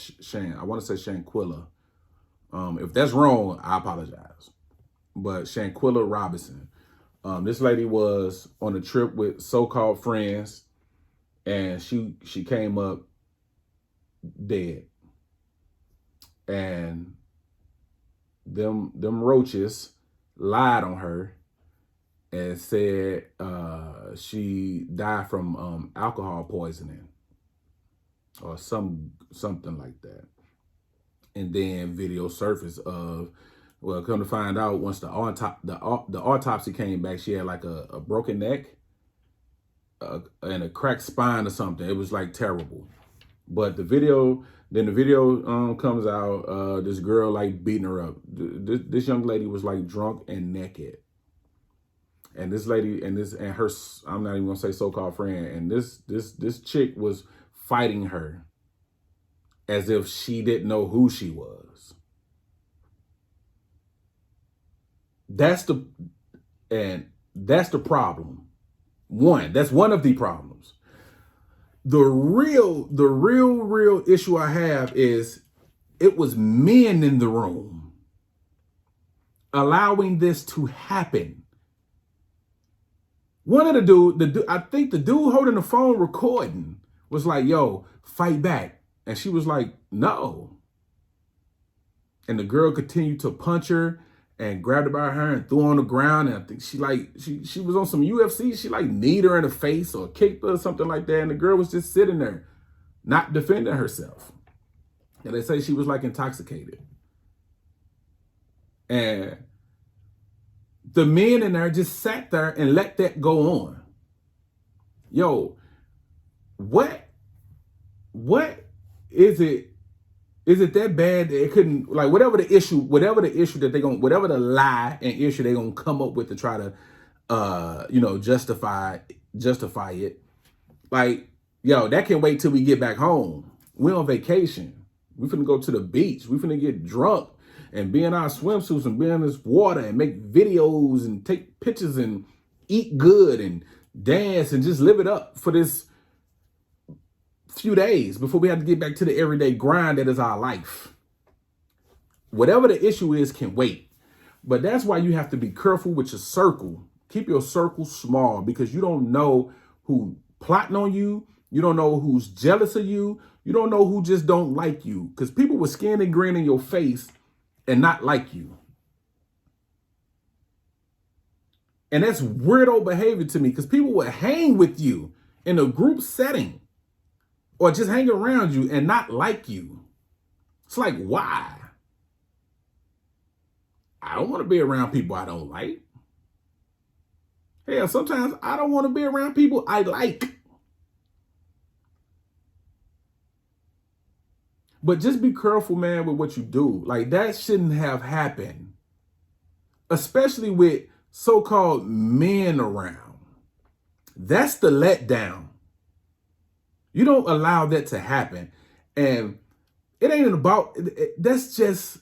I want to say Shanquilla. If that's wrong, I apologize. But Shanquilla Robinson. This lady was on a trip with so-called friends, and she came up dead. And them roaches lied on her and said she died from alcohol poisoning or something like that. And then video surfaced of, well, come to find out, once the autopsy came back, she had like a broken neck and a cracked spine or something. It was like terrible. But the video comes out, this girl like beating her up. This young lady was like drunk and naked. And this lady and her, I'm not even gonna say so-called friend, and this chick was fighting her as if she didn't know who she was. That's the problem. That's one of the problems. The real issue I have is it was men in the room allowing this to happen. One of the dude, I think the dude holding the phone recording was like, yo, fight back. And she was like, no. And the girl continued to punch her and grabbed her by her and threw her on the ground. And I think she was on some UFC. She like kneed her in the face or kicked her or something like that. And the girl was just sitting there, not defending herself. And they say she was like intoxicated. And the men in there just sat there and let that go on. Yo, what is it? Is it that bad that it couldn't, like, whatever the issue that whatever the lie and issue they're gonna come up with to try to justify it. Like, yo, that can wait till we get back home. We're on vacation. We finna go to the beach. We finna get drunk and be in our swimsuits and be in this water and make videos and take pictures and eat good and dance and just live it up for few days before we have to get back to the everyday grind that is our life. Whatever the issue is can wait. But that's why you have to be careful with your circle. Keep your circle small because you don't know who plotting on you. You don't know who's jealous of you. You don't know who just don't like you. Because people will skin and grin in your face and not like you. And that's weirdo behavior to me because people will hang with you in a group setting or just hang around you and not like you. It's like, why? I don't want to be around people I don't like. Hell, sometimes I don't want to be around people I like. But just be careful, man, with what you do. Like, that shouldn't have happened. Especially with so-called men around. That's the letdown. You don't allow that to happen. And it ain't about, that's just,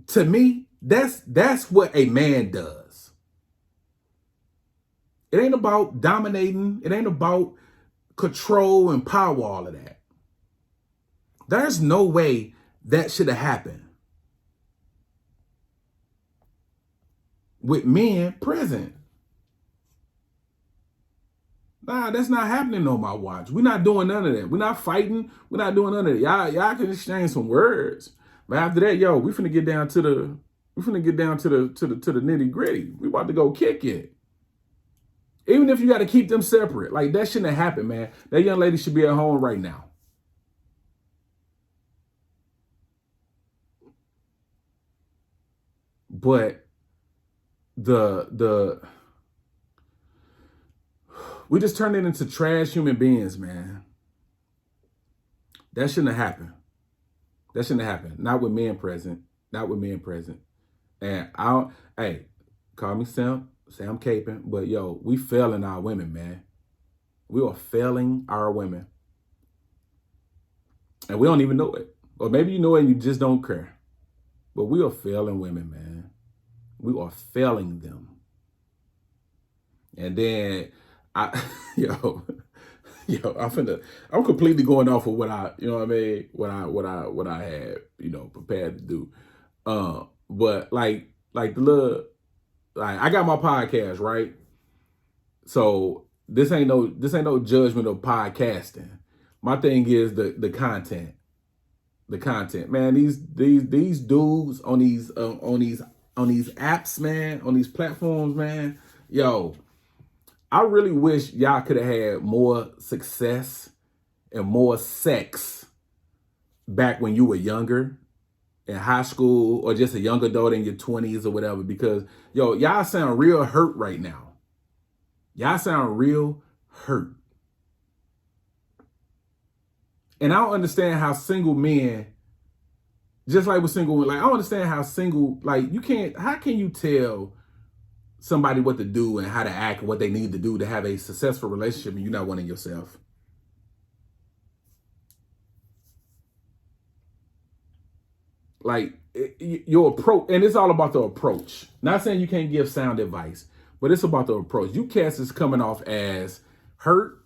to me, that's what a man does. It ain't about dominating. It ain't about control and power, all of that. There's no way that should have happened with men present. Nah, that's not happening on my watch. We're not doing none of that. We're not fighting. We're not doing none of that. Y'all can exchange some words. But after that, yo, we finna get down to the nitty gritty. We about to go kick it. Even if you got to keep them separate, like that shouldn't have happened, man. That young lady should be at home right now. But we just turned it into trash human beings, man. That shouldn't have happened. That shouldn't have happened. Not with men present. Not with men present. And hey, call me Sam Caping, but yo, we failing our women, man. We are failing our women. And we don't even know it. Or maybe you know it and you just don't care. But we are failing women, man. We are failing them. And then I'm completely going off of what I, you know what I mean? What I had, prepared to do. But like I got my podcast, right? So this ain't no judgment of podcasting. My thing is the content. The content, man. These dudes on these apps, man, on these platforms, man. Yo, I really wish y'all could have had more success and more sex back when you were younger, in high school, or just a young adult in your 20s or whatever, because, yo, y'all sound real hurt right now. Y'all sound real hurt. And I don't understand how single men, just like with single women, like, I don't understand how single, like, how can you tell somebody what to do and how to act and what they need to do to have a successful relationship and you're not one in yourself? Like, your approach, and it's all about the approach. Not saying you can't give sound advice, but it's about the approach. You cats is coming off as hurt,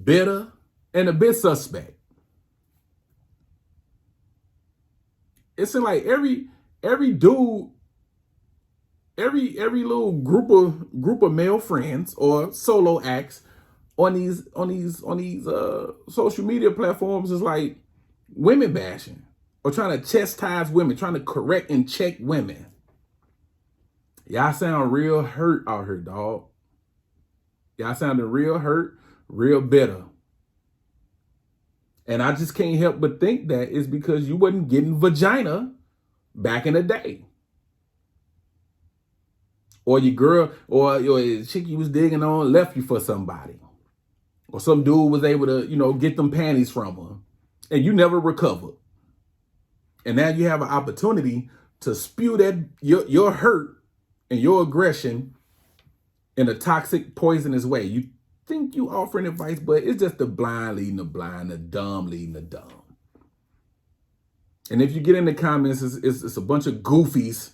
bitter, and a bit suspect. It's like every dude, every little group of male friends or solo acts on these social media platforms is like women bashing or trying to chastise women, trying to correct and check women. Y'all sound real hurt out here, dog. Y'all sounding real hurt, real bitter. And I just can't help but think that it's because you wasn't getting vagina back in the day. Or your girl or your chick you was digging on left you for somebody. Or some dude was able to, get them panties from her. And you never recovered. And now you have an opportunity to spew that your hurt and your aggression in a toxic, poisonous way. You think you offering advice, but it's just the blind leading the blind, the dumb leading the dumb. And if you get in the comments, it's a bunch of goofies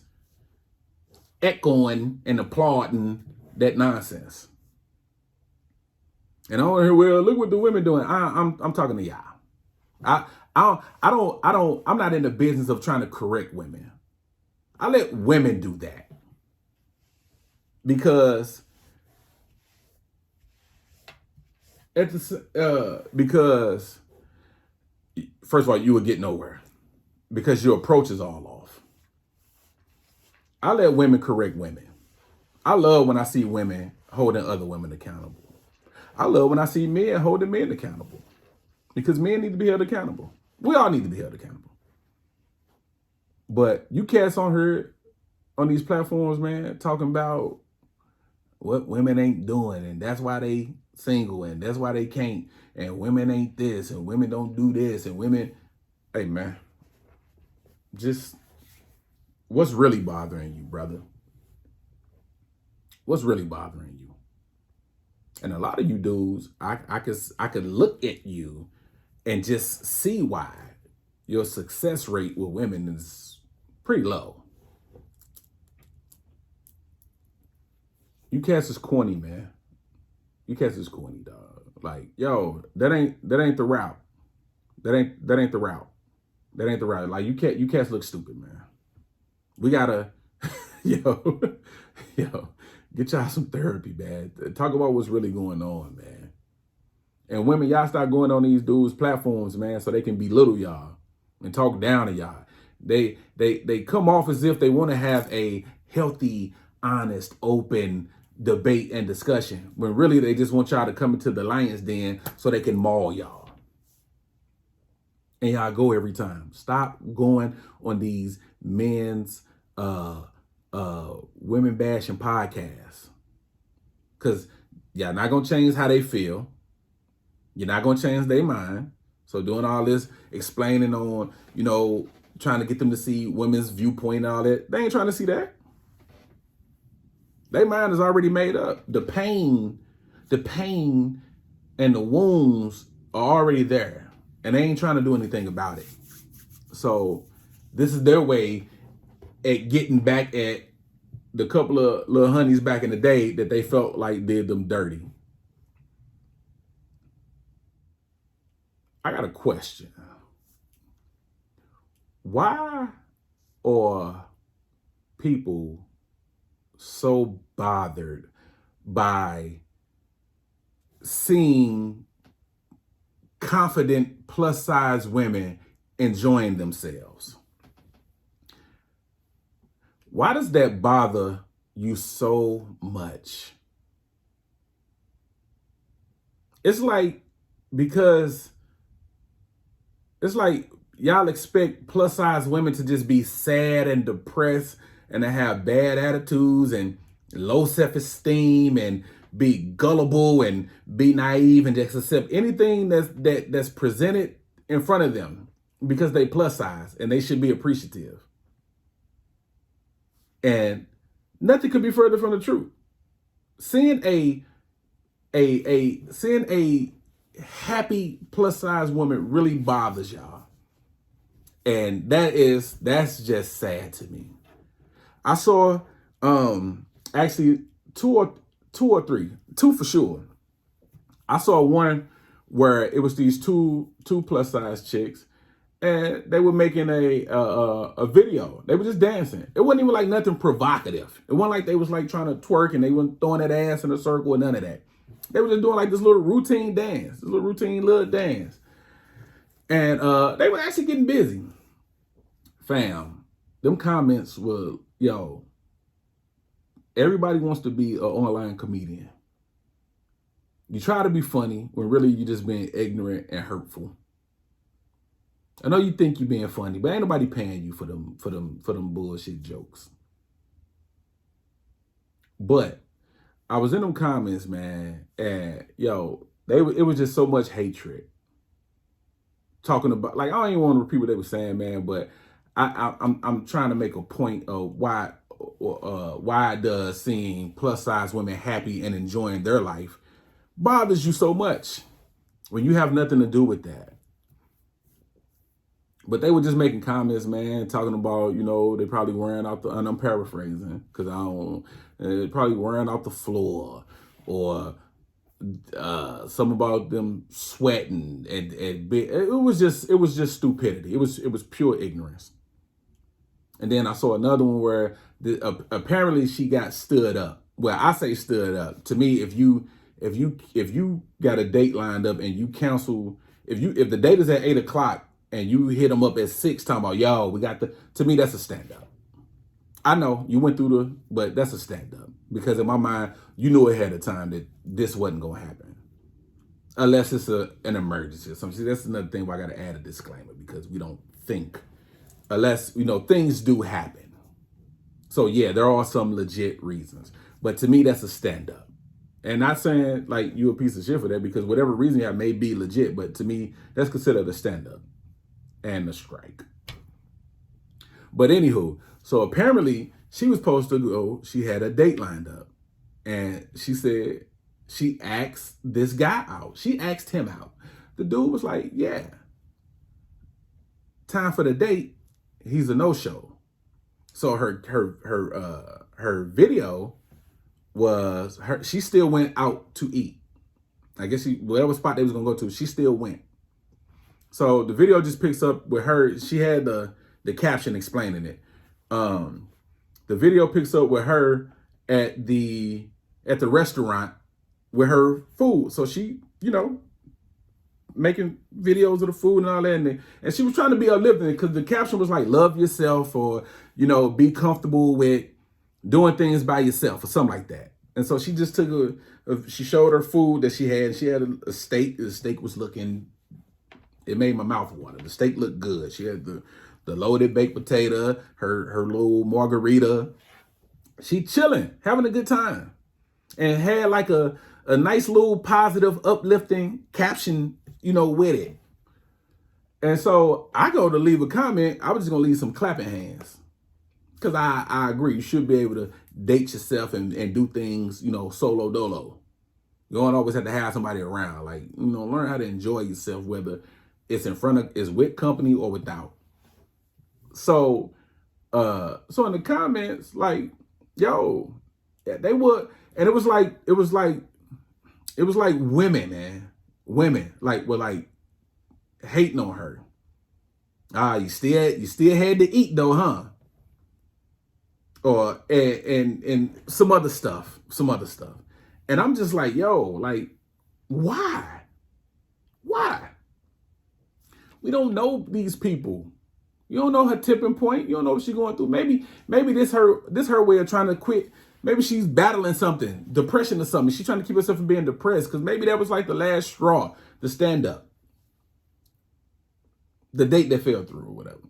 echoing and applauding that nonsense. And I don't hear, well, look what the women doing. I'm talking to y'all. I'm not in the business of trying to correct women. I let women do that. Because because first of all, you will get nowhere because your approach is all off. I let women correct women. I love when I see women holding other women accountable. I love when I see men holding men accountable because men need to be held accountable. We all need to be held accountable. But you cats on here on these platforms, man, talking about what women ain't doing, and that's why they single, and that's why they can't, and women ain't this, and women don't do this, and women, hey man, just what's really bothering you, brother? What's really bothering you? And a lot of you dudes, I could look at you and just see why your success rate with women is pretty low. You cats is corny, man. You cats is corny, dog. Like, yo, that ain't the route. That ain't the route. That ain't the route. Like, you cats look stupid, man. We gotta, yo, get y'all some therapy, man. Talk about what's really going on, man. And women, y'all start going on these dudes' platforms, man, so they can belittle y'all and talk down to y'all. They come off as if they want to have a healthy, honest, open debate and discussion, when really they just want y'all to come into the lion's den so they can maul y'all. And y'all go every time. Stop going on these men's women bashing podcasts. Cause y'all not gonna change how they feel. You're not gonna change their mind. So doing all this explaining on, trying to get them to see women's viewpoint and all that, they ain't trying to see that. Their mind is already made up. The pain and the wounds are already there. And they ain't trying to do anything about it. So this is their way at getting back at the couple of little honeys back in the day that they felt like did them dirty. I got a question. Why are people so bothered by seeing confident plus size women enjoying themselves? Why does that bother you so much? It's like, because it's like y'all expect plus size women to just be sad and depressed and to have bad attitudes and low self-esteem and be gullible and be naive and just accept anything that's presented in front of them because they plus size and they should be appreciative. And nothing could be further from the truth. Seeing a happy plus size woman really bothers y'all. And that's just sad to me. I saw actually two or three for sure. I saw one where it was these two plus size chicks, and they were making a video. They were just dancing. It wasn't even like nothing provocative. It wasn't like they was like trying to twerk and they weren't throwing that ass in a circle or none of that. They were just doing like this little routine dance, dance. And they were actually getting busy. Fam, them comments were, yo, everybody wants to be an online comedian. You try to be funny when really you're just being ignorant and hurtful. I know you think you're being funny, but ain't nobody paying you for them bullshit jokes. But I was in them comments, man, and yo, it was just so much hatred. Talking about, like, I don't even want to repeat what they were saying, man, but I'm trying to make a point of why does seeing plus size women happy and enjoying their life bothers you so much when you have nothing to do with that. But they were just making comments, man, talking about, they probably wearing out and I'm paraphrasing because they're probably wearing out the floor, or Some about them sweating and it was just stupidity. It was pure ignorance. And then I saw another one where apparently she got stood up. Well, I say stood up. To me, if you got a date lined up and you cancel, if the date is at 8 o'clock and you hit them up at 6 talking about, yo, we got to me, that's a stand up. I know you went through but that's a stand up, because in my mind, you knew ahead of time that this wasn't going to happen. Unless it's an emergency or something. See, that's another thing where I got to add a disclaimer, because we don't think, unless, things do happen. So yeah, there are some legit reasons, but to me, that's a stand up. And not saying like you a piece of shit for that, because whatever reason you have may be legit, but to me, that's considered a stand up and a strike. But anywho, so apparently she was supposed to go, she had a date lined up, and she said, she asked this guy out. She asked him out. The dude was like, yeah. Time for the date, he's a no-show. So her video was she still went out to eat. I guess whatever spot they was gonna go to, she still went. So the video just picks up with her. She had the caption explaining it. The video picks up with her at the restaurant with her food. So she, making videos of the food and all that. And she was trying to be uplifting, because the caption was like, love yourself, or, be comfortable with doing things by yourself, or something like that. And so she just took she showed her food that she had. She had a steak. The steak was looking, it made my mouth water. The steak looked good. She had the loaded baked potato, her little margarita. She chilling, having a good time. And had like a nice little positive, uplifting caption, with it. And so I go to leave a comment. I was just going to leave some clapping hands. Because I agree. You should be able to date yourself and do things, solo dolo. You don't always have to have somebody around. Like, learn how to enjoy yourself, whether it's it's with company or without. So in the comments, like, yo, they would, and it was like women, man. Women were like hating on her. You still had to eat though, huh? Or and some other stuff. And I'm just like, yo, like, why? We don't know these people. You don't know her tipping point. You don't know what she's going through. Maybe this her way of trying to quit. Maybe she's battling something, depression or something. She's trying to keep herself from being depressed, because maybe that was like the last straw, the stand up, the date that fell through or whatever.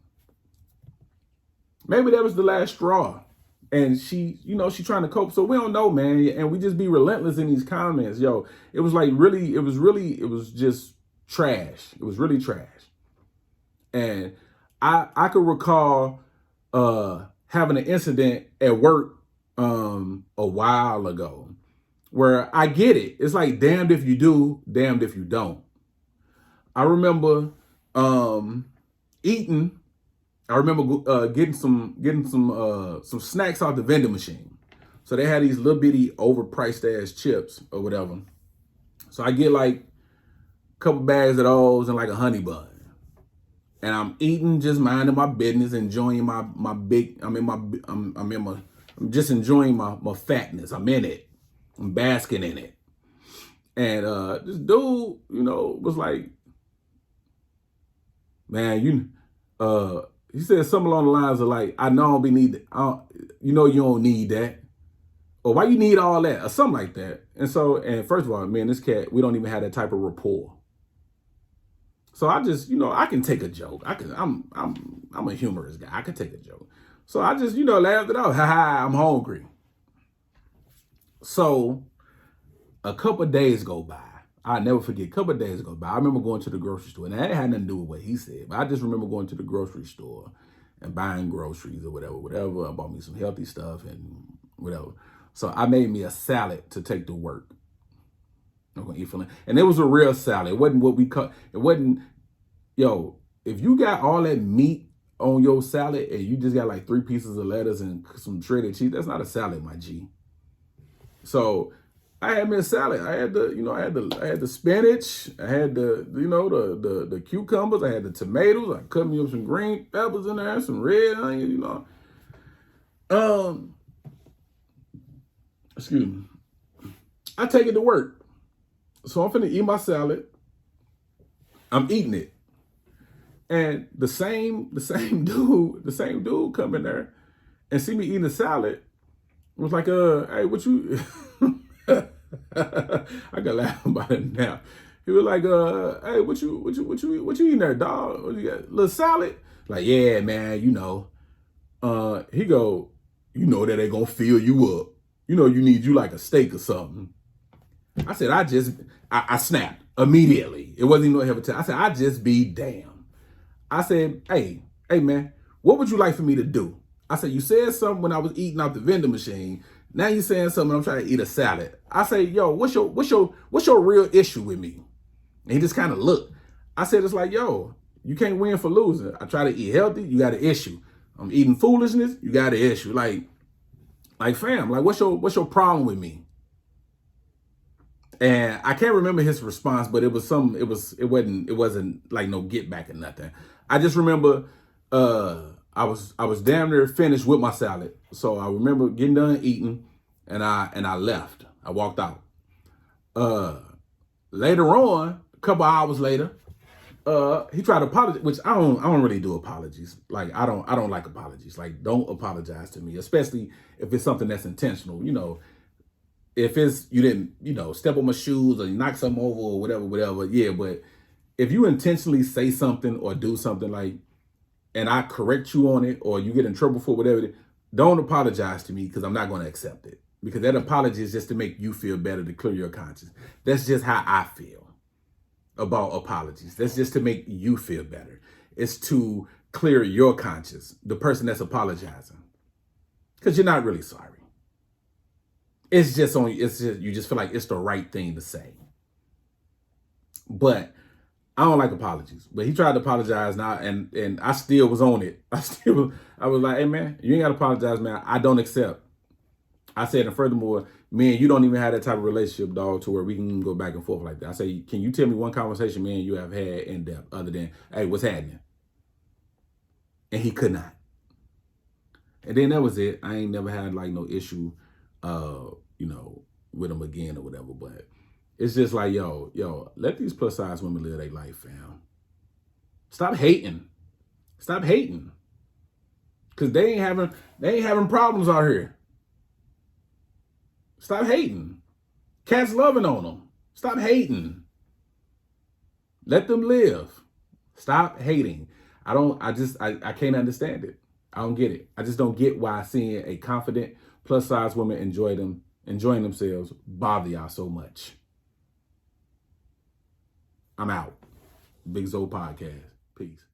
Maybe that was the last straw, and she, she's trying to cope. So we don't know, man. And we just be relentless in these comments, yo. It was just trash. It was really trash. And I could recall having an incident at work a while ago, where I get it. It's like damned if you do, damned if you don't. I remember eating. I remember getting some snacks out the vending machine. So they had these little bitty overpriced ass chips or whatever. So I get like a couple bags of those and like a honey bun. And I'm eating, just minding my business, enjoying I'm just enjoying my fatness. I'm in it. I'm basking in it. And this dude, was like, man, he said something along the lines of like, I know I don't be need, you don't need that. Or why you need all that? Or something like that. And first of all, man, this cat, we don't even have that type of rapport. So I just, I can take a joke. I'm a humorous guy. I can take a joke. So I just, laughed it out. Ha ha, I'm hungry. So a couple of days go by. I'll never forget, a couple of days go by. I remember going to the grocery store, and that had nothing to do with what he said, but I just remember going to the grocery store and buying groceries or whatever. I bought me some healthy stuff and whatever. So I made me a salad to take to work. I'm gonna eat for lunch. And it was a real salad. It wasn't what we cut. It wasn't, if you got all that meat on your salad and you just got like 3 pieces of lettuce and some shredded cheese, that's not a salad, my G. So I had me a salad. I had the spinach. I had the cucumbers. I had the tomatoes. I cut me up some green peppers in there, some red onion. Um, excuse me. I take it to work, so I'm finna eat my salad. I'm eating it, and the same dude come in there and see me eating the salad. Was like, hey, what you? I got laugh about it now. He was like, hey, what you eating there, dog? What you got? A little salad? Like, yeah, man, he go, that they gonna fill you up. You need you like a steak or something. I said, I snapped immediately. It wasn't even no hesitation. I said, I just be damn. I said, hey, man, what would you like for me to do? I said, you said something when I was eating out the vending machine. Now you saying something when I'm trying to eat a salad. I say, yo, what's your real issue with me? And he just kind of looked. I said, it's like, yo, you can't win for losing. I try to eat healthy, you got an issue. I'm eating foolishness, you got an issue. Like fam, like what's your problem with me? And I can't remember his response, but it wasn't like no get back or nothing. I just remember I was damn near finished with my salad. So I remember getting done eating and I left. I walked out. Later on, a couple hours later, he tried to apologize, which I don't really do apologies. Like I don't like apologies. Like don't apologize to me, especially if it's something that's intentional. If it's you didn't, step on my shoes or you knock something over or whatever, yeah. But if you intentionally say something or do something and I correct you on it or you get in trouble for whatever, don't apologize to me because I'm not going to accept it. Because that apology is just to make you feel better, to clear your conscience. That's just how I feel about apologies. That's just to make you feel better. It's to clear your conscience, the person that's apologizing. Because you're not really sorry. You just feel like it's the right thing to say. But I don't like apologies. But he tried to apologize now and I still was on it. I was like, hey man, you ain't gotta apologize, man. I don't accept. I said, and furthermore, me and you don't even have that type of relationship, dog, to where we can go back and forth like that. I say, can you tell me one conversation me and you have had in depth other than, hey, what's happening? And he could not. And then that was it. I ain't never had like no issue with him again or whatever. But it's just like, yo, let these plus size women live their life, fam. Stop hating. Stop hating. Cause they ain't having problems out here. Stop hating. Cats loving on them. Stop hating. Let them live. Stop hating. I can't understand it. I don't get it. I just don't get why seeing a confident plus size woman enjoying themselves bother y'all so much. I'm out. Big Zo Podcast. Peace.